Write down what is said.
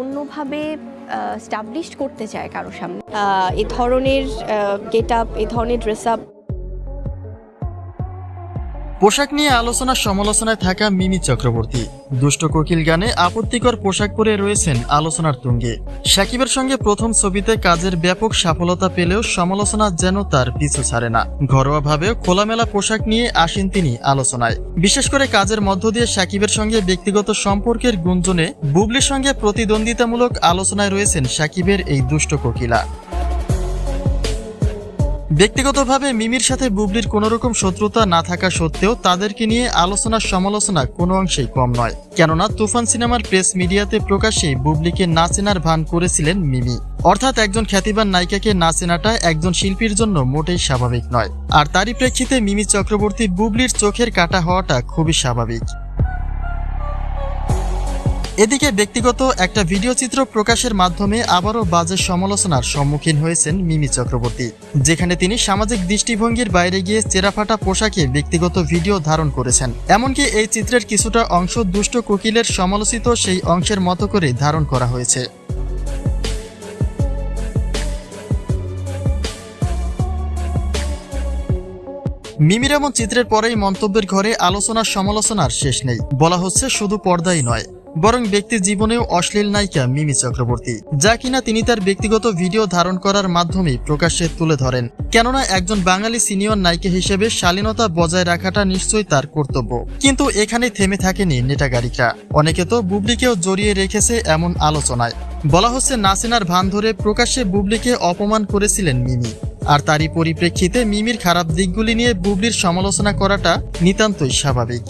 অন্যভাবে স্টাবলিশড করতে চায় কারো সামনে। এই ধরনের গেট আপ, এই ধরনের ড্রেস আপ। পোশাক নিয়ে আলোচনা সমালোচনায় থাকা মিমি চক্রবর্তী দুষ্ট কোকিল গানে আপত্তিকর পোশাক পরে রয়েছেন আলোচনার তুঙ্গে। শাকিবের সঙ্গে প্রথম ছবিতে কাজের ব্যাপক সফলতা পেলেও সমালোচনা যেন তার পিছু ছাড়ে না। ঘরোয়াভাবে খোলামেলা পোশাক নিয়ে আসেন তিনি আলোচনায়। বিশেষ করে কাজের মধ্য দিয়ে শাকিবের সঙ্গে ব্যক্তিগত সম্পর্কের গুঞ্জনে বুবলির সঙ্গে প্রতিদ্বন্দ্বিতামূলক আলোচনায় রয়েছেন শাকিবের এই দুষ্ট কোকিলা। ব্যক্তিগতভাবে মিমির সাথে বুবলির কোনোরকম শত্রুতা না থাকা সত্ত্বেও তাদেরকে নিয়ে আলোচনা সমালোচনা কোনো অংশেই কম নয়। কেননা তুফান সিনেমার প্রেস মিডিয়াতে প্রকাশ্যে বুবলিকে না চেনার ভান করেছিলেন মিমি। অর্থাৎ একজন খ্যাতিবান নায়িকাকে না চেনাটা একজন শিল্পীর জন্য মোটেই স্বাভাবিক নয়। আর তারই প্রেক্ষিতে মিমি চক্রবর্তী বুবলির চোখের কাটা হওয়াটা খুবই স্বাভাবিক। এদিকে ব্যক্তিগত একটা ভিডিও চিত্র প্রকাশের মাধ্যমে আবারও বাজে সমালোচনার সম্মুখীন হয়েছেন মিমি চক্রবর্তী, যেখানে তিনি সামাজিক দৃষ্টিভঙ্গির বাইরে গিয়ে চেরাফাটা পোশাকে ব্যক্তিগত ভিডিও ধারণ করেছেন। এমনকি এই চিত্রের কিছুটা অংশ দুষ্ট কোকিলের সমালোচিত সেই অংশের মতো করে ধারণ করা হয়েছে। মিমির এমন চিত্রের পরেই মন্তব্যের ঘরে আলোচনা সমালোচনার শেষ নেই। বলা হচ্ছে শুধু পর্দাই নয়, বরং ব্যক্তি জীবনেও অশ্লীল নায়িকা মিমি চক্রবর্তী, যা কিনা তিনি তার ব্যক্তিগত ভিডিও ধারণ করার মাধ্যমে প্রকাশ্যে তুলে ধরেন। কেননা একজন বাঙালি সিনিয়র নায়িকা হিসেবে শালীনতা বজায় রাখাটা নিশ্চয়ই তার কর্তব্য। কিন্তু এখানে থেমে থাকেনি নেটাগারিকা, অনেকে তো বুবলিকেও জড়িয়ে রেখেছে এমন আলোচনায়। বলা হচ্ছে নাসিনার ভান ধরে প্রকাশ্যে বুবলিকে অপমান করেছিলেন মিমি। আর তারই পরিপ্রেক্ষিতে মিমির খারাপ দিকগুলি নিয়ে বুবলির সমালোচনা করাটা নিতান্তই স্বাভাবিক।